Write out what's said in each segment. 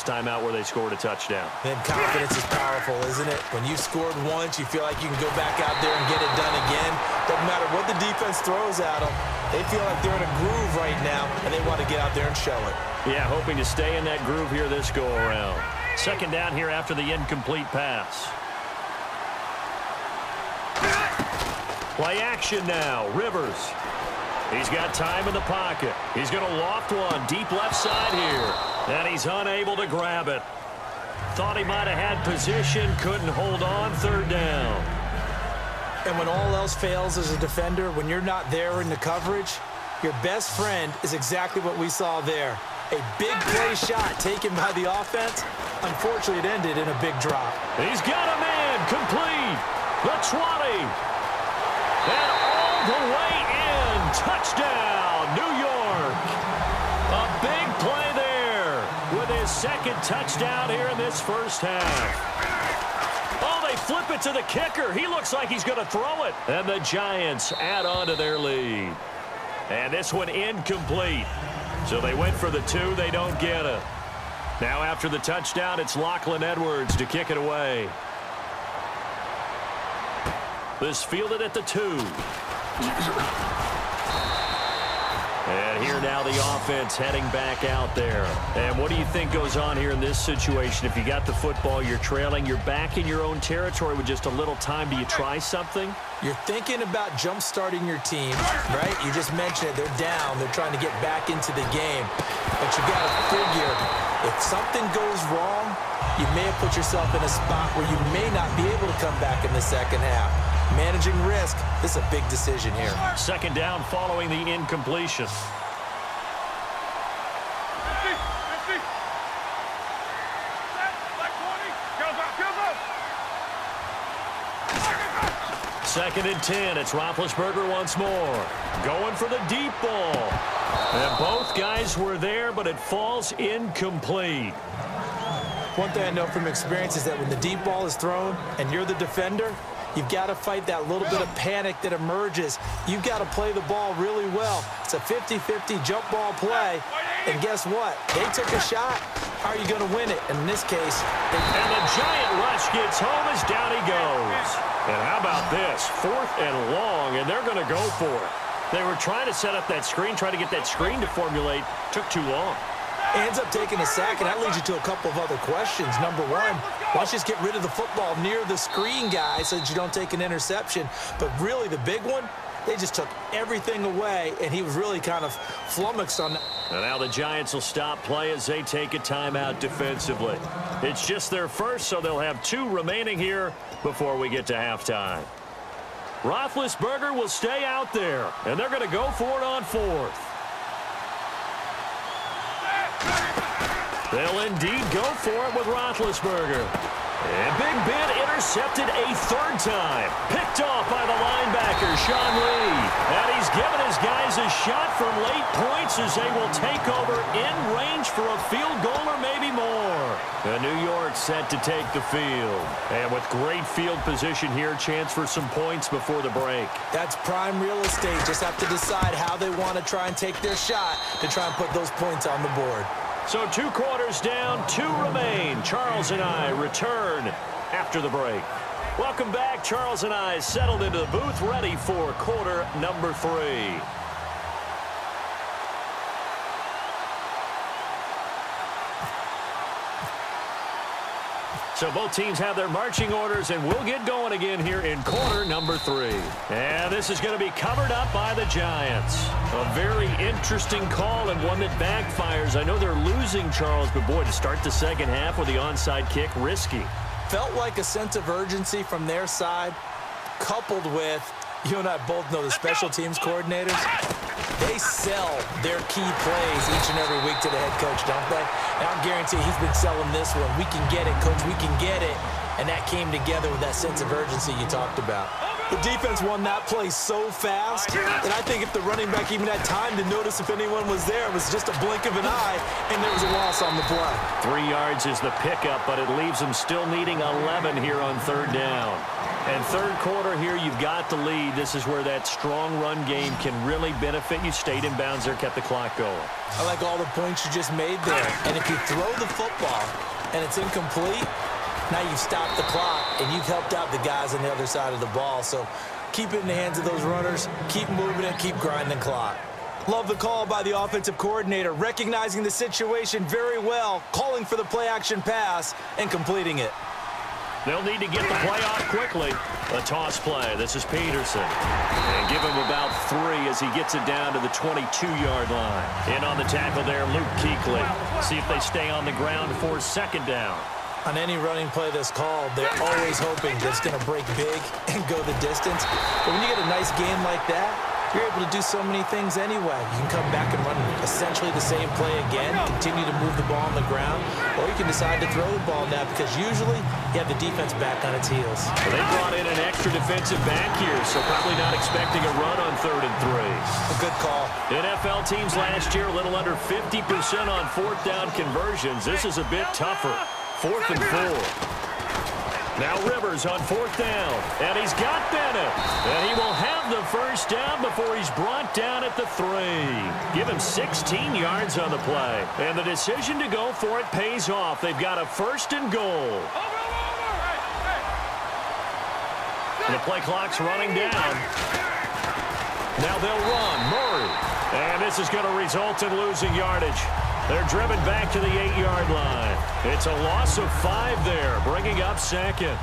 timeout where they scored a touchdown. Then confidence is powerful, isn't it? When you've scored once, you feel like you can go back out there and get it done again. Doesn't matter what the defense throws at them. They feel like they're in a groove right now, and they want to get out there and show it. Yeah, hoping to stay in that groove here this go-around. Second down here after the incomplete pass. Play action now. Rivers. He's got time in the pocket. He's going to loft one deep left side here. And he's unable to grab it. Thought he might have had position. Couldn't hold on. Third down. And when all else fails as a defender, when you're not there in the coverage, your best friend is exactly what we saw there. A big play shot taken by the offense. Unfortunately, it ended in a big drop. He's got a man complete. The 20. And all the way in. Touchdown, New York. A big play there with his second touchdown here in this first half. Oh, they flip it to the kicker. He looks like he's going to throw it. And the Giants add on to their lead. And this one incomplete. So they went for the 2. They don't get it. Now after the touchdown, it's Lachlan Edwards to kick it away. This fielded at the 2. And here now the offense heading back out there. And what do you think goes on here in this situation? If you got the football, you're trailing, you're back in your own territory with just a little time. Do you try something? You're thinking about jump-starting your team, right? You just mentioned it. They're down. They're trying to get back into the game. But you got to figure, if something goes wrong, you may have put yourself in a spot where you may not be able to come back in the second half. Managing risk, this is a big decision here. Second down following the incompletion. Second and 10. It's Roethlisberger once more. Going for the deep ball. And both guys were there, but it falls incomplete. One thing I know from experience is that when the deep ball is thrown and you're the defender, you've got to fight that little bit of panic that emerges. You've got to play the ball really well. It's a 50-50 jump ball play. And guess what? They took a shot. How are you going to win it? And in this case, and the giant rush gets home as down he goes. And how about this? 4th and long, and they're going to go for it. They were trying to set up that screen, trying to get that screen to formulate. Took too long. Ends up taking a sack, and that leads you to a couple of other questions. Number one, why don't you just get rid of the football near the screen guy so that you don't take an interception? But really, the big one, they just took everything away, and he was really kind of flummoxed on that. And now the Giants will stop play as they take a timeout defensively. It's just their first, so they'll have 2 remaining here before we get to halftime. Roethlisberger will stay out there, and they're going to go for it on 4th. They'll indeed go for it with Roethlisberger. And Big Ben intercepted a 3rd time. Picked off by the linebacker, Sean Lee. And he's given his guys a shot from late points as they will take over in range for a field goal or maybe more. And New York set to take the field. And with great field position here, chance for some points before the break. That's prime real estate. Just have to decide how they want to try and take their shot to try and put those points on the board. So 2 quarters down, 2 remain. Charles and I return after the break. Welcome back. Charles and I settled into the booth, ready for quarter number 3. So both teams have their marching orders, and we'll get going again here in quarter number 3. And this is going to be covered up by the Giants. A very interesting call and one that backfires. I know they're losing, Charles, but boy, to start the second half with the onside kick, risky. Felt like a sense of urgency from their side, coupled with, you and I both know the special teams coordinators, they sell their key plays each and every week to the head coach, don't they? And I guarantee he's been selling this one. We can get it, coach, we can get it. And that came together with that sense of urgency you talked about. The defense won that play so fast, and I think if the running back even had time to notice if anyone was there, it was just a blink of an eye, and there was a loss on the play. 3 yards is the pickup, but it leaves them still needing 11 here on third down. And third quarter here, you've got the lead. This is where that strong run game can really benefit you. Stayed in bounds there, kept the clock going. I like all the points you just made there. And if you throw the football and it's incomplete, now you've stopped the clock and you've helped out the guys on the other side of the ball. So keep it in the hands of those runners. Keep moving it. Keep grinding the clock. Love the call by the offensive coordinator, recognizing the situation very well, calling for the play-action pass and completing it. They'll need to get the play off quickly. A toss play. This is Peterson. And give him about 3 as he gets it down to the 22-yard line. In on the tackle there, Luke Kuechly. See if they stay on the ground for second down. On any running play that's called, they're always hoping that it's going to break big and go the distance. But when you get a nice game like that, you're able to do so many things anyway. You can come back and run essentially the same play again, continue to move the ball on the ground, or you can decide to throw the ball now because usually you have the defense back on its heels. They brought in an extra defensive back here, so probably not expecting a run on 3rd and 3. A good call. NFL teams last year a little under 50% on 4th down conversions. This is a bit tougher. 4th and 4. Now Rivers on 4th down, and he's got Bennett. And he will have the first down before he's brought down at the 3. Give him 16 yards on the play. And the decision to go for it pays off. They've got a 1st and goal. The play clock's running down. Now they'll run. Murray. And this is going to result in losing yardage. They're driven back to the 8-yard line. It's a loss of 5 there, bringing up second.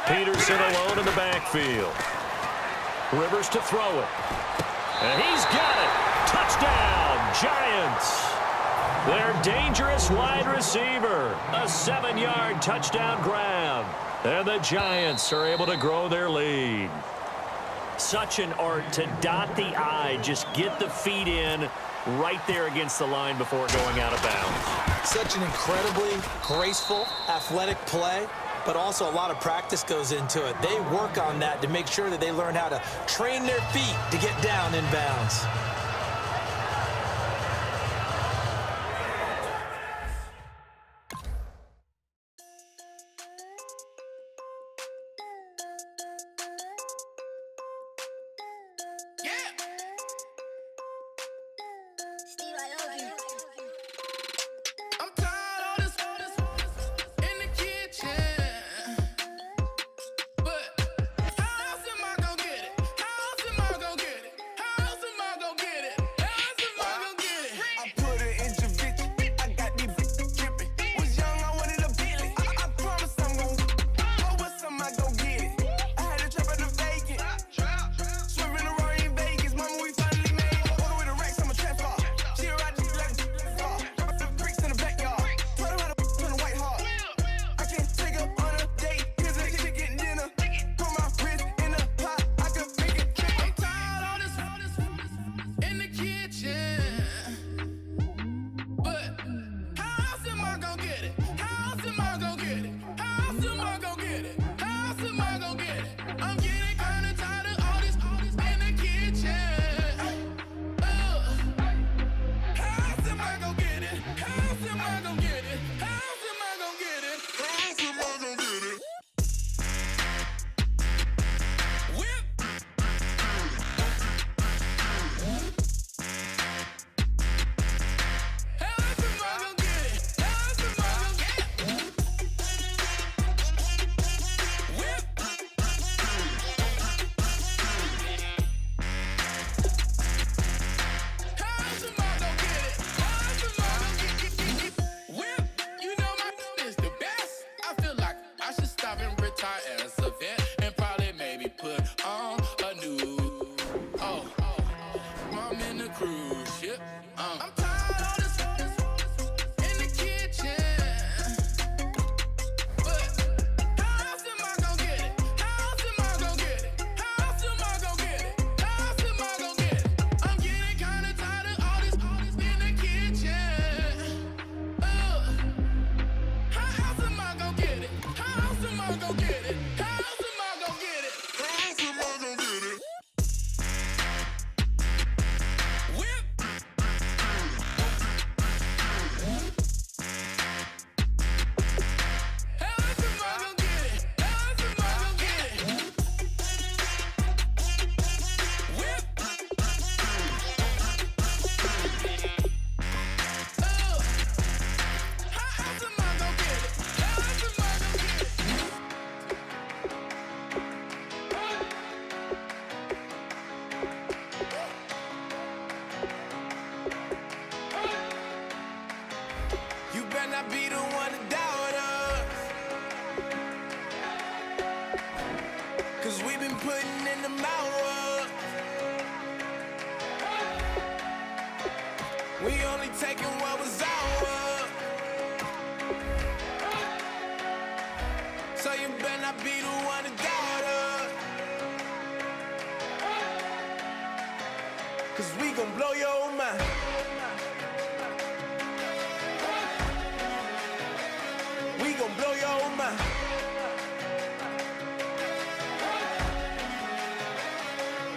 Peterson alone in the backfield. Rivers to throw it. And he's got it. Touchdown, Giants. Their dangerous wide receiver. A 7-yard touchdown grab. And the Giants are able to grow their lead. Such an art to dot the I, just get the feet in right there against the line before going out of bounds. Such an incredibly graceful, athletic play, but also a lot of practice goes into it. They work on that to make sure that they learn how to train their feet to get down in bounds. You better not be the one to doubt us, 'cause we've been putting in the hours. We only taking what was ours. So you better not be the one to doubt us, 'cause we gon' blow your mind. We gon' blow your mind.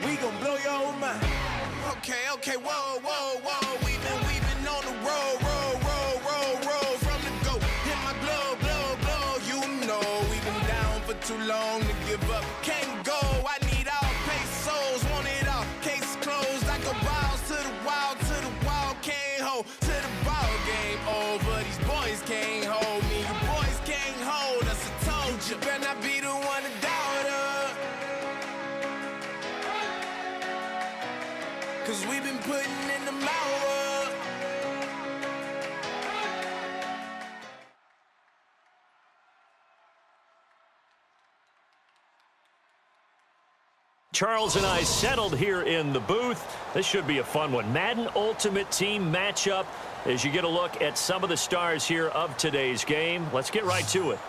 We gon' blow your mind. Okay, whoa, whoa, whoa. We been on the road, from the go. Hit my glove, you know. We been down for too long to give up. Can't go, I need all pesos, want it all. Case closed, I go balls to the wall, can't hold. To the ball game over, these boys can't hold me. You boys can't hold us, I told you. Better not be the one to doubt us, 'cause we been putting in the hours. Charles and I settled here in the booth. This should be a fun one. Madden Ultimate Team matchup as you get a look at some of the stars here of today's game. Let's get right to it.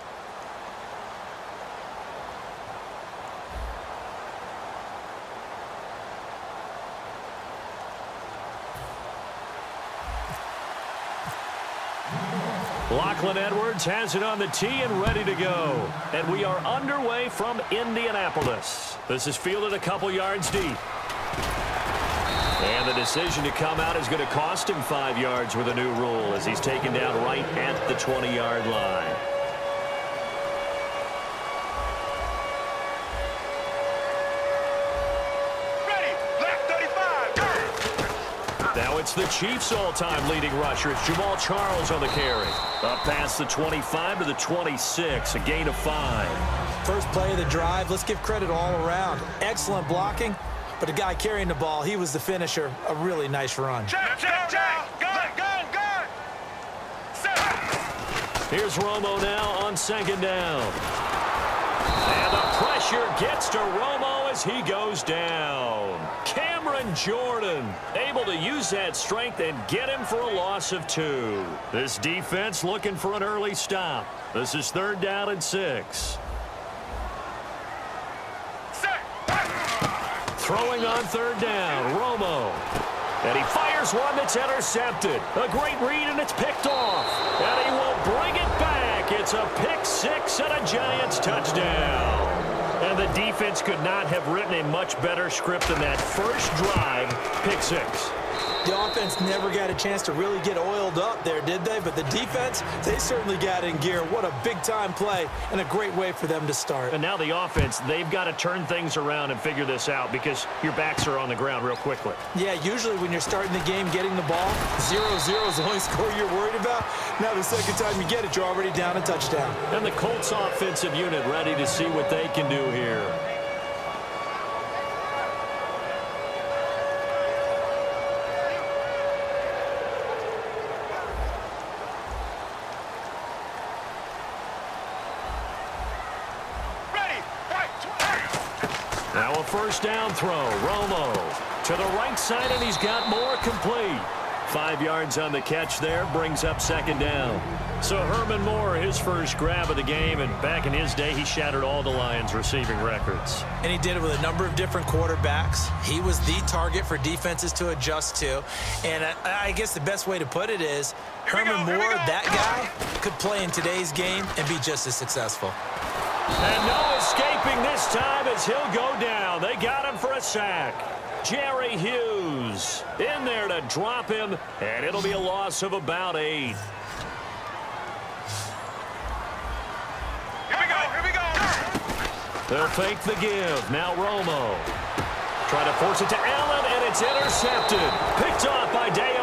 Lachlan Edwards has it on the tee and ready to go. And we are underway from Indianapolis. This is fielded a couple yards deep. And the decision to come out is going to cost him 5 yards with a new rule as he's taken down right at the 20-yard line. Now it's the Chiefs' all-time leading rusher. It's Jamal Charles on the carry. Up past the 25 to the 26, a gain of 5. First play of the drive, let's give credit all around. Excellent blocking, but the guy carrying the ball, he was the finisher. A really nice run. Check. Gun. Here's Romo now on second down. And the pressure gets to Romo as he goes down. Cameron Jordan able to use that strength and get him for a loss of 2. This defense looking for an early stop. This is 3rd down and 6. Throwing on 3rd down, Romo. And he fires one that's intercepted. A great read, and it's picked off. And he will bring it back. It's a pick 6 and a Giants touchdown. And the defense could not have written a much better script than that first drive, pick 6. The offense never got a chance to really get oiled up there, did they? But the defense, they certainly got in gear. What a big-time play and a great way for them to start. And now the offense, they've got to turn things around and figure this out because your backs are on the ground real quickly. Yeah, usually when you're starting the game getting the ball, 0-0 is the only score you're worried about. Now the second time you get it, you're already down a touchdown. And the Colts offensive unit ready to see what they can do here. Now a first down throw. Romo to the right side, and he's got more, complete. 5 yards on the catch there, brings up second down. So Herman Moore, his first grab of the game, and back in his day, he shattered all the Lions' receiving records. And he did it with a number of different quarterbacks. He was the target for defenses to adjust to. And I guess the best way to put it is Herman Moore, that guy, could play in today's game and be just as successful. And no escaping this time as he'll go down. They got him for a sack. Jerry Hughes in there to drop him, and it'll be a loss of about 8. Here we go. They'll fake the give. Now Romo. Try to force it to Allen, and it's intercepted. Picked off by Day